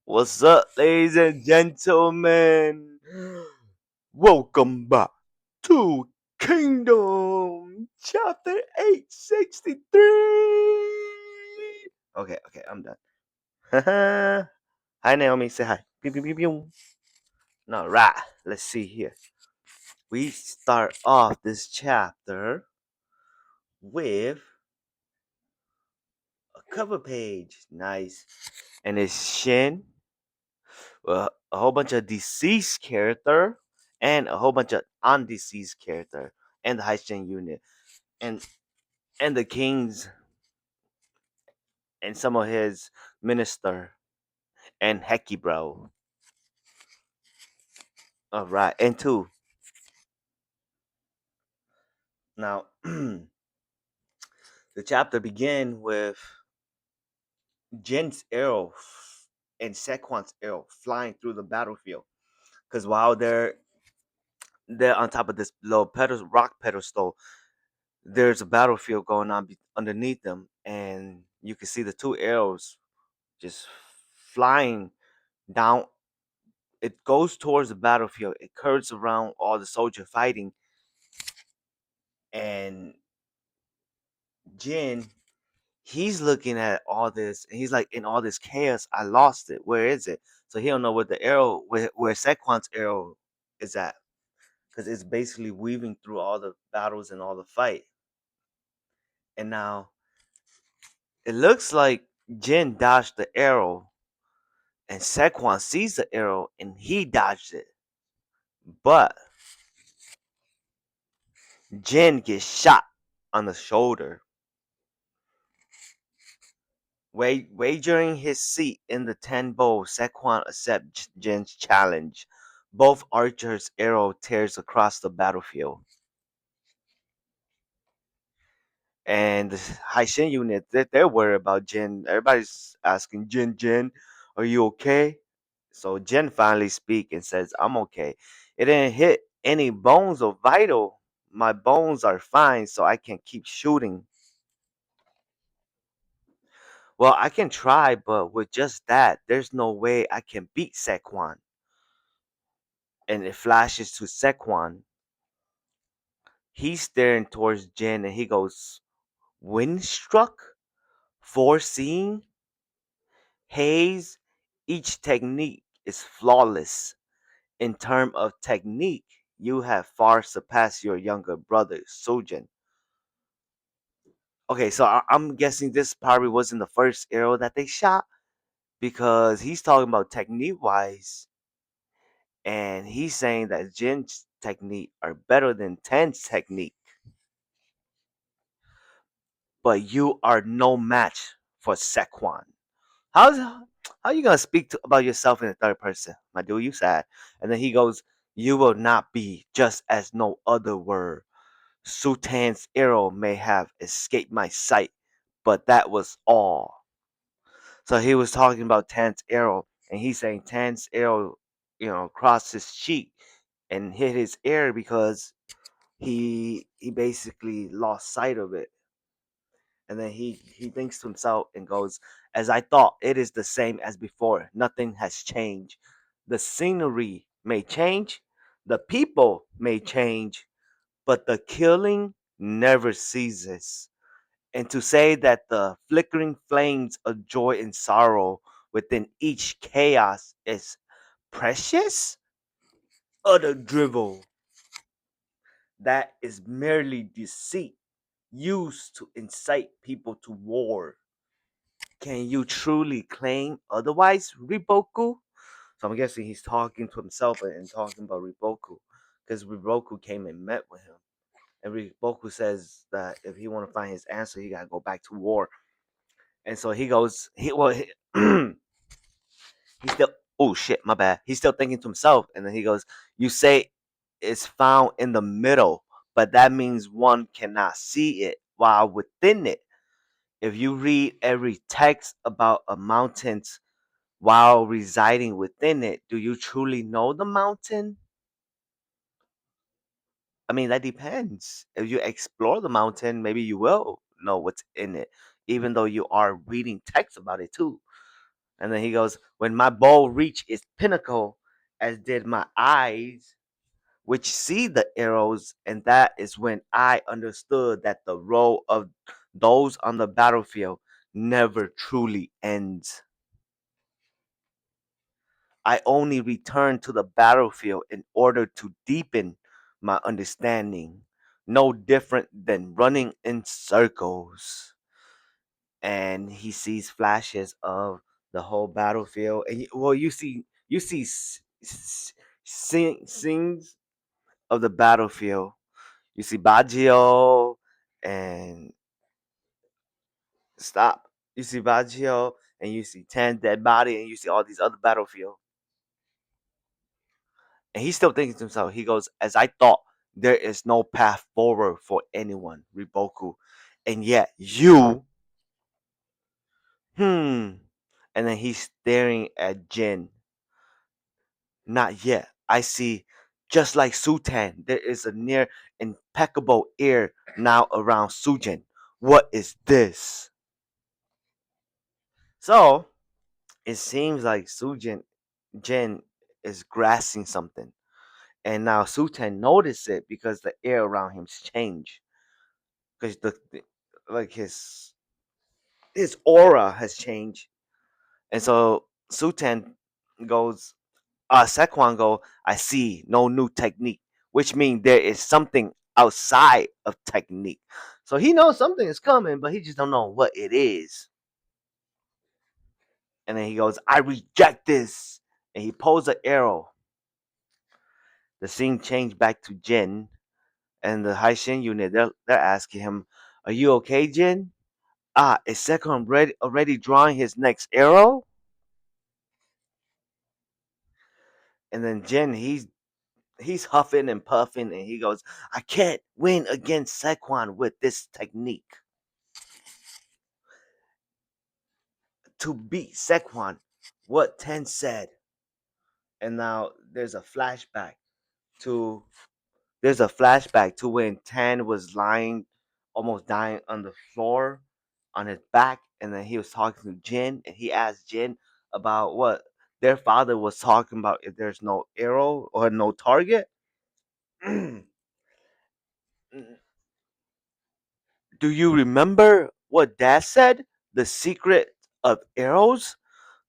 What's up, ladies and gentlemen? Welcome back to Kingdom Chapter 863. Okay, I'm done. Hi, Naomi. Say hi. Pew, pew, pew, pew. All right, let's see here. We start off this chapter with a cover page. Nice. And it's Shin, a whole bunch of deceased character and a whole bunch of undeceased character and the Haitian unit and the kings and some of his minister and Hecky bro. All right, and two. Now the chapter begin with Jin's arrow and Sequan's arrow flying through the battlefield. Because while they're on top of this little rock pedestal, there's a battlefield going on underneath them, and you can see the two arrows just flying down. It goes towards the battlefield. It curves around all the soldier fighting, and Jin, he's looking at all this, and he's like, in all this chaos, I lost it. Where is it? So he don't know what the arrow, where Sequan's arrow is at, because it's basically weaving through all the battles and all the fight. And now it looks like Jin dodged the arrow, and Sequan sees the arrow, and he dodged it. But Jin gets shot on the shoulder. Wagering his seat in the 10 bowl, Sequan accepts Jin's challenge. Both archers' arrow tears across the battlefield. And the Haishin unit, they're worried about Jin. Everybody's asking Jin, are you okay? So Jin finally speaks and says, I'm okay. It didn't hit any bones or vital. My bones are fine, so I can keep shooting. Well, I can try, but with just that, there's no way I can beat Sequan. And it flashes to Sequan. He's staring towards Jin and he goes, Windstruck? Foreseeing? Haze? Each technique is flawless. In terms of technique, you have far surpassed your younger brother, Sojin. Okay, so I'm guessing this probably wasn't the first arrow that they shot because he's talking about technique wise, and he's saying that Jin's technique are better than Ten's technique, but you are no match for Sequan. How's how you gonna speak about yourself in the third person, my dude? You sad, and then he goes, "You will not be just as no other were. Sultan's arrow may have escaped my sight, but that was all." So he was talking about Tan's arrow, and he's saying Tan's arrow, crossed his cheek and hit his ear because he basically lost sight of it. And then he thinks to himself and goes, as I thought, it is the same as before. Nothing has changed. The scenery may change, the people may change, but the killing never ceases. And to say that the flickering flames of joy and sorrow within each chaos is precious? Utter drivel. That is merely deceit used to incite people to war. Can you truly claim otherwise, Riboku? So I'm guessing he's talking to himself and talking about Riboku, because Riboku came and met with him. And Riboku says that if he want to find his answer, he gotta go back to war. And so he goes, he's still, oh shit, my bad. He's still thinking to himself, and then he goes, "You say it's found in the middle, but that means one cannot see it while within it. If you read every text about a mountain while residing within it, do you truly know the mountain?" I mean, that depends. If you explore the mountain, maybe you will know what's in it, even though you are reading text about it too. And then he goes, when my bow reached its pinnacle, as did my eyes, which see the arrows, and that is when I understood that the role of those on the battlefield never truly ends. I only return to the battlefield in order to deepen my understanding, no different than running in circles. And he sees flashes of the whole battlefield, and well, you see scenes of the battlefield. You see Baggio and stop. You see Baggio and you see 10 dead body and you see all these other battlefield. And he's still thinking to himself, he goes, as I thought, there is no path forward for anyone, Riboku. And yet you, hmm. And then he's staring at Jin. Not yet. I see, just like Sutan, there is a near impeccable air now around Sujin. What is this? So it seems like Sujin Jin is grasping something. And now Sutan noticed it because the air around him's changed. Because like his aura has changed. And so Sutan goes, Sekwan go, I see no new technique, which means there is something outside of technique. So he knows something is coming, but he just don't know what it is. And then he goes, I reject this. And he pulls an arrow. The scene changed back to Jin and the Haishin unit. They're asking him, are you okay, Jin? Is Sekon already drawing his next arrow? And then Jin, he's huffing and puffing, and he goes, I can't win against Sekwan with this technique. To beat Sekwan, what Ten said. And now to there's a flashback to when Ten was lying, almost dying on the floor on his back, and then he was talking to Jin, and he asked Jin about what their father was talking about if there's no arrow or no target. Do you remember what Dad said? The secret of arrows?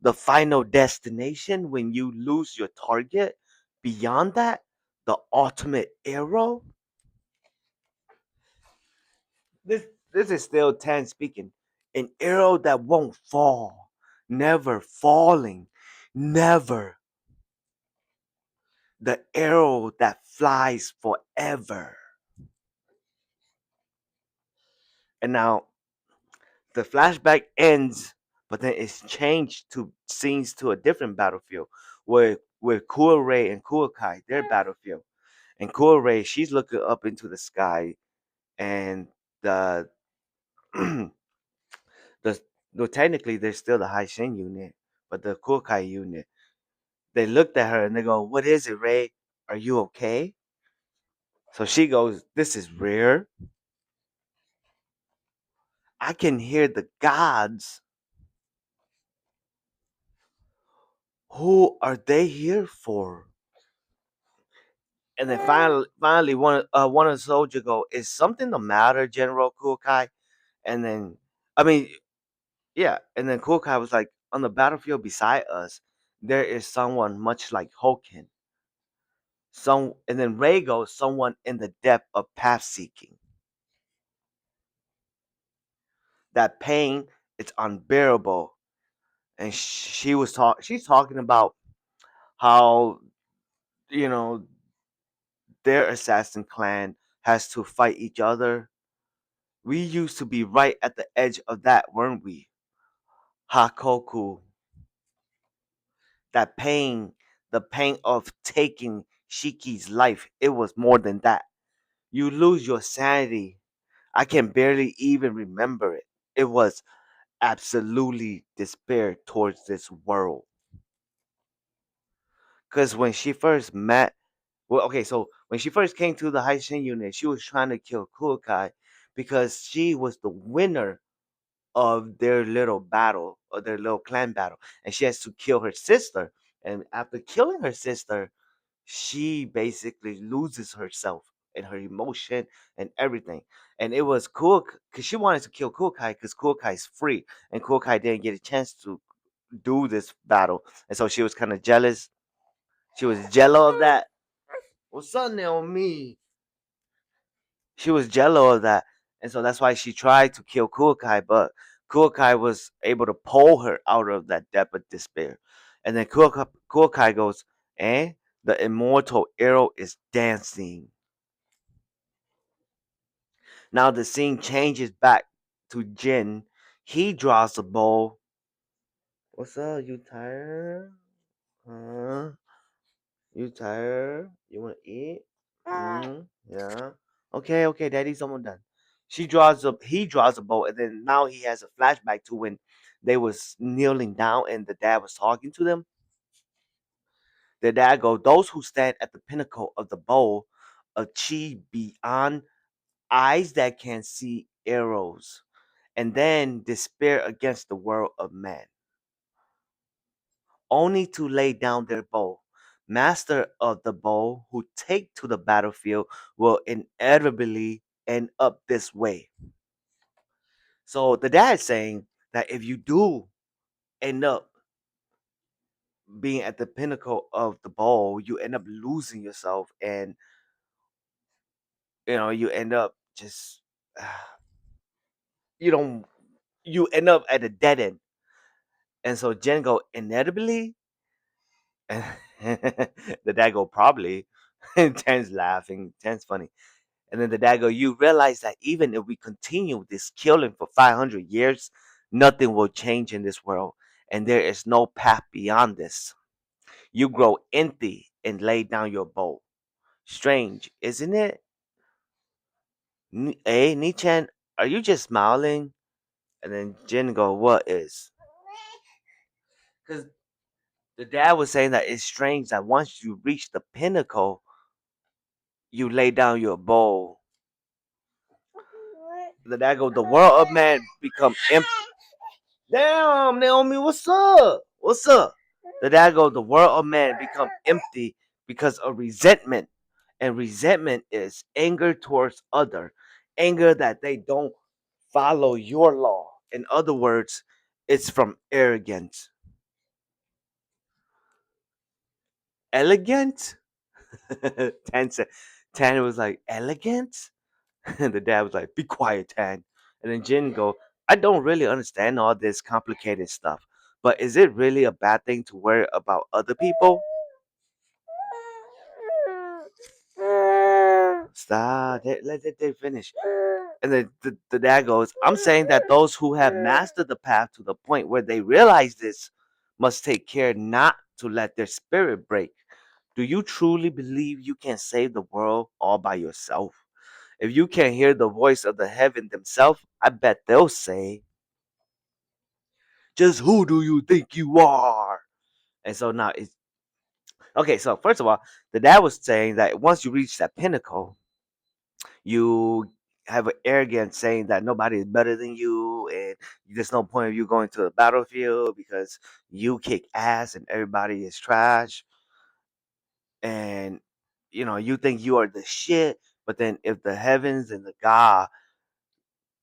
The final destination when you lose your target? Beyond that, the ultimate arrow? This is still Tan speaking. An arrow that won't fall. Never falling. Never. The arrow that flies forever. And now the flashback ends, but then it's changed to scenes to a different battlefield where Kuorei and Kuokai, their battlefield. And Kuorei, she's looking up into the sky, and the the no, technically they're still the Haishin unit, but the Kuokai unit, they looked at her and they go, what is it, Ray? Are you okay? So she goes, this is rare. I can hear the gods. Who are they here for? And then finally, one of the soldiers go, "Is something the matter, General Kukai?" And then, I mean, yeah. And then Kukai was like, "On the battlefield beside us, there is someone much like Hoken. And then Ray goes, someone in the depth of path seeking. That pain, it's unbearable." And she's talking about how you know their assassin clan has to fight each other. We used to be right at the edge of that, weren't we? Hakoku. That pain, the pain of taking Shiki's life, it was more than that. You lose your sanity. I can barely even remember it. It was absolutely despair towards this world. Because when she first met, well, okay, so when she first came to the Haishin unit, she was trying to kill Kuokai because she was the winner of their little battle of their little clan battle, and she has to kill her sister. And after killing her sister, she basically loses herself and her emotion and everything. And it was cool because she wanted to kill Kukai because Kukai's free, and Kukai didn't get a chance to do this battle, and so she was kind of jealous. She was jello of that. What's up, Naomi? She was jello of that, and so that's why she tried to kill Kukai, but Kukai was able to pull her out of that depth of despair. And then Kukai goes, "Eh? The immortal arrow is dancing." Now the scene changes back to Jin. He draws the bow. What's up? You tired? Huh? You tired? You want to eat? Yeah. Okay, okay, Daddy's almost done. He draws a bow, and then now he has a flashback to when they was kneeling down and the dad was talking to them. The dad go, "Those who stand at the pinnacle of the bow achieve beyond eyes that can see arrows, and then despair against the world of man, only to lay down their bow. Master of the bow who take to the battlefield will inevitably end up this way." So the dad's saying that if you do end up being at the pinnacle of the bow, you end up losing yourself, and you end up just you don't you end up at a dead end. And so Jen go, "Inevitably?" And the dad go, "Probably." And Ten's laughing. Ten's funny. And then the dad go, "You realize that even if we continue this killing for 500 years, nothing will change in this world. And there is no path beyond this. You grow empty and lay down your bow. Strange, isn't it? Hey, Nichan, are you just smiling?" And then Jin go, "What is?" Because the dad was saying that it's strange that once you reach the pinnacle, you lay down your bow. The dad go, "The world of man become empty." Damn, Naomi, what's up? What's up? The dad go, "The world of man become empty because of resentment. And resentment is anger towards other. Anger that they don't follow your law. In other words, it's from arrogance." Elegant? Tan said, Tan was like, "Elegant?" And the dad was like, "Be quiet, Tan." And then Jin go, "I don't really understand all this complicated stuff, but is it really a bad thing to worry about other people?" Stop. Let they finish. And then the dad goes, "I'm saying that those who have mastered the path to the point where they realize this must take care not to let their spirit break. Do you truly believe you can save the world all by yourself? If you can hear the voice of the heaven themselves, I bet they'll say, 'Just who do you think you are?'" And so now it's okay. So, first of all, the dad was saying that once you reach that pinnacle, you have an arrogance saying that nobody is better than you, and there's no point of you going to the battlefield because you kick ass and everybody is trash. And you think you are the shit, but then if the heavens and the God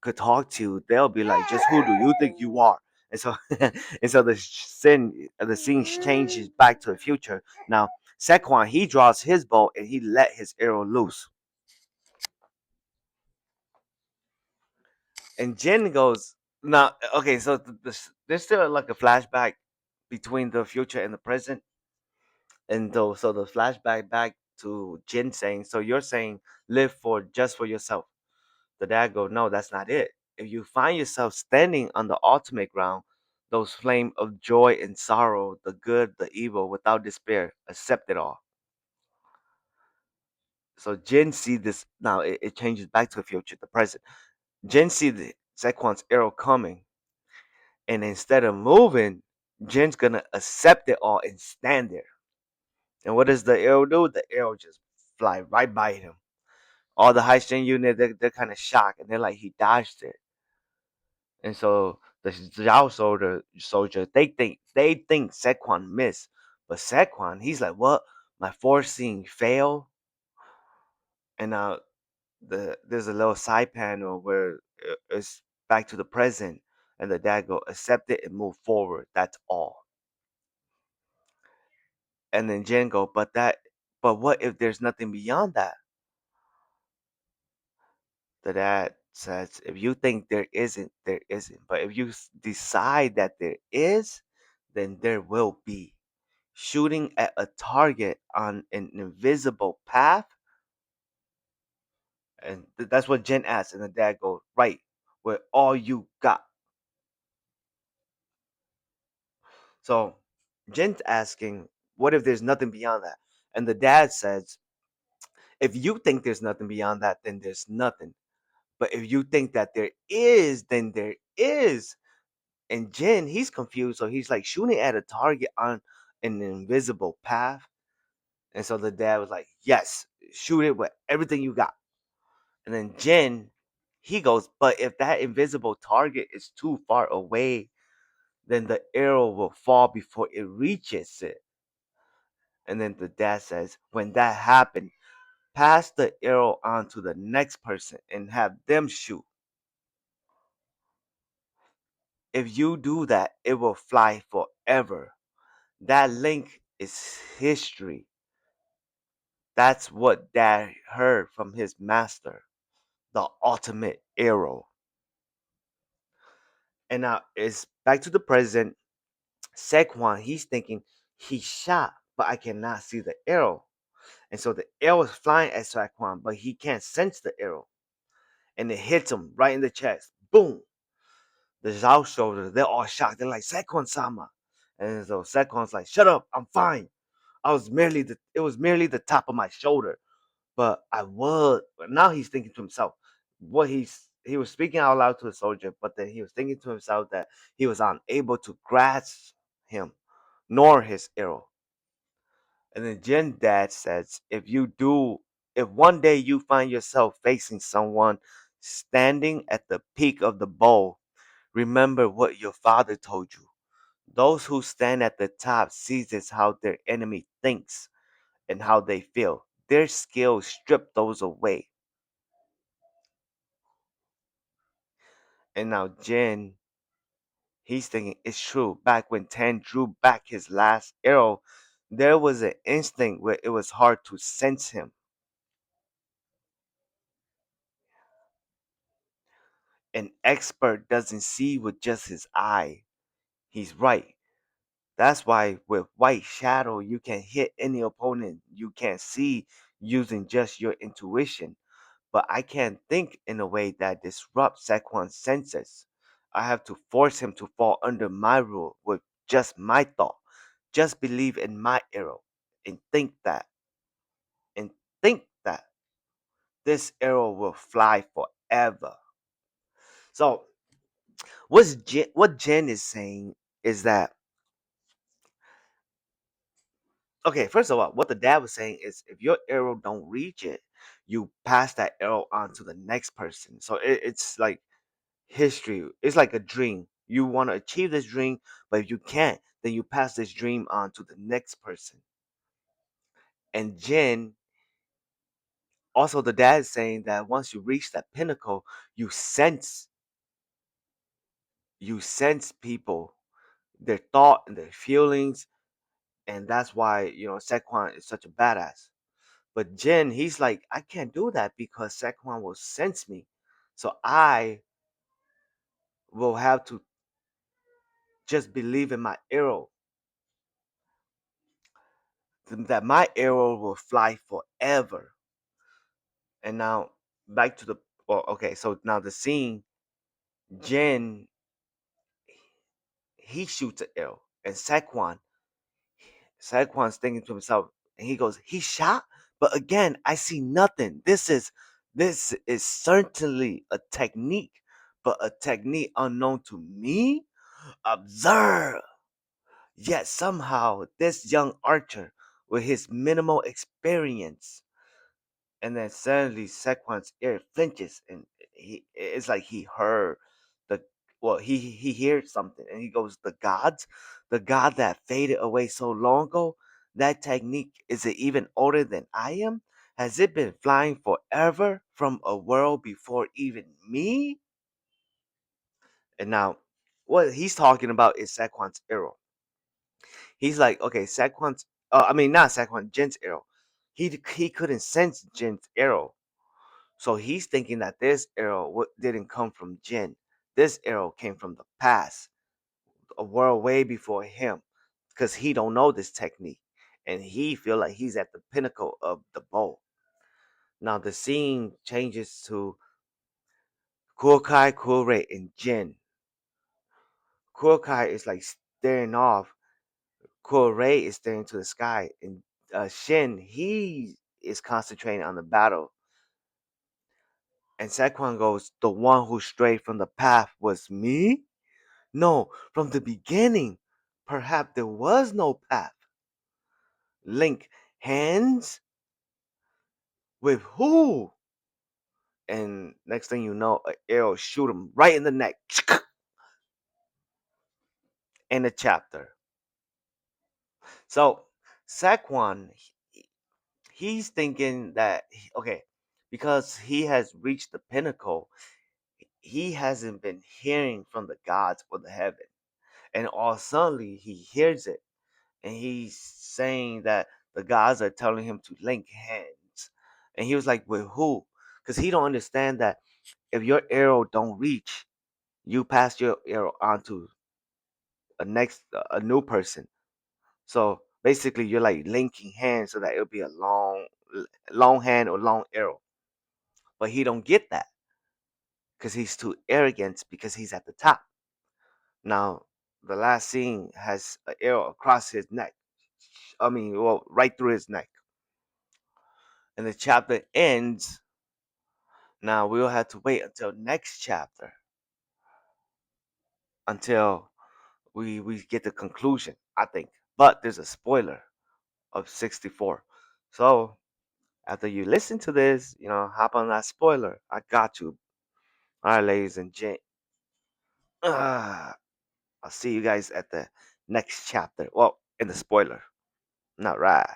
could talk to, they'll be like, "Just who do you think you are?" And so, and so the scene changes back to the future. Now, Sequan, he draws his bow and he let his arrow loose. And Jin goes, "Now, okay, so there's still like a flashback between the future and the present, and so the flashback back to Jin saying, "So you're saying live for just for yourself?" The dad go, "No, that's not it. If you find yourself standing on the ultimate ground, those flame of joy and sorrow, the good, the evil, without despair, accept it all." So Jin see this now. It changes back to the future, the present. Jin see the Zequan's arrow coming, and instead of moving, Jin's gonna accept it all and stand there. And what does the arrow do? The arrow just fly right by him. All the high strength unit, they're kind of shocked, and they're like, he dodged it. And so The Zhao soldier, they think Sequan missed, but Sequan, he's like, what? My foreseeing fail, and now there's a little side panel where it's back to the present, and the dad go, accept it and move forward. That's all. And then Jen go, but what if there's nothing beyond that? The dad says, if you think there isn't, there isn't. But if you decide that there is, then there will be. Shooting at a target on an invisible path, and that's what Jen asks, and the dad goes, right, with all you got. So Jen's asking, what if there's nothing beyond that? And the dad says, if you think there's nothing beyond that, then there's nothing. But if you think that there is, then there is. And Jin, he's confused. So he's like shooting at a target on an invisible path. And so the dad was like, yes, shoot it with everything you got. And then Jin, he goes, but if that invisible target is too far away, then the arrow will fall before it reaches it. And then the dad says, when that happens, pass the arrow on to the next person and have them shoot. If you do that, it will fly forever. That link is history. That's what Dad heard from his master, the ultimate arrow. And now it's back to the present. Saquon, he's thinking he shot, but I cannot see the arrow. And so the arrow is flying at Saquon, but he can't sense the arrow. And it hits him right in the chest. Boom! The Zhao soldiers, they're all shocked. They're like, Saquon Sama. And so Saquon's like, shut up, I'm fine. It was merely the top of my shoulder. But I would. But now he's thinking to himself, he was speaking out loud to the soldier, but then he was thinking to himself that he was unable to grasp him, nor his arrow. And then Jin Dad says, if one day you find yourself facing someone standing at the peak of the bowl, remember what your father told you. Those who stand at the top seizes how their enemy thinks and how they feel. Their skills strip those away. And now Jin, he's thinking it's true. Back when Tan drew back his last arrow, there was an instinct where it was hard to sense him. An expert doesn't see with just his eye. He's right. That's why with White Shadow, you can hit any opponent you can't see using just your intuition. But I can't think in a way that disrupts Saquon's senses. I have to force him to fall under my rule with just my thought. Just believe in my arrow and and think that this arrow will fly forever. So what Jen is saying is that, okay, first of all, what the dad was saying is if your arrow don't reach it, you pass that arrow on to the next person. So it's like history. It's like a dream. You want to achieve this dream, but if you can't, then you pass this dream on to the next person. And Jen, also the dad is saying that once you reach that pinnacle, you sense you sense people, their thought and their feelings, and that's why Saquon is such a badass. But Jen, he's like, I can't do that because Saquon will sense me, so I will have to just believe in my arrow, that my arrow will fly forever. And now back to the well, okay, so now the scene, Jen, he shoots an arrow, and Saquon's thinking to himself, and he goes, he shot, but again, I see nothing. This is certainly a technique, but a technique unknown to me. Observe. Yet somehow this young archer, with his minimal experience, and then suddenly Saquon's ear flinches, and it's like he heard the well, he hears something and he goes, the god that faded away so long ago, that technique, is it even older than I am? Has it been flying forever from a world before even me? And now what he's talking about is Saquon's arrow. He's like, okay, Saquon's I mean, not Saquon, Jin's arrow. He couldn't sense Jin's arrow. So he's thinking that this arrow didn't come from Jin. This arrow came from the past, a world way before him, because he don't know this technique, and he feel like he's at the pinnacle of the bow. Now the scene changes to Kuokai, Kuorei, and Jin. Kuokai is like staring off. Kuorei is staring to the sky, and Shin, he is concentrating on the battle. And Saquon goes, "The one who strayed from the path was me? No, from the beginning. Perhaps there was no path." Link, hands with who? And next thing you know, an arrow shoot him right in the neck. In the chapter. So Saquon, he's thinking that okay, because he has reached the pinnacle, he hasn't been hearing from the gods or the heaven. And all suddenly he hears it. And he's saying that the gods are telling him to link hands. And he was like, with who? Because he don't understand that if your arrow don't reach, you pass your arrow on to a new person. So basically you're like linking hands so that it'll be a long hand or long arrow. But he don't get that because he's too arrogant because he's at the top. Now the last scene has an arrow across his neck. I mean, well, right through his neck. And the chapter ends. Now we'll have to wait until next chapter until we get the conclusion, I think. But there's a spoiler of 64. So after you listen to this, hop on that spoiler. I got you. All right, ladies and gent. I'll see you guys at the next chapter. Well, in the spoiler. Not right.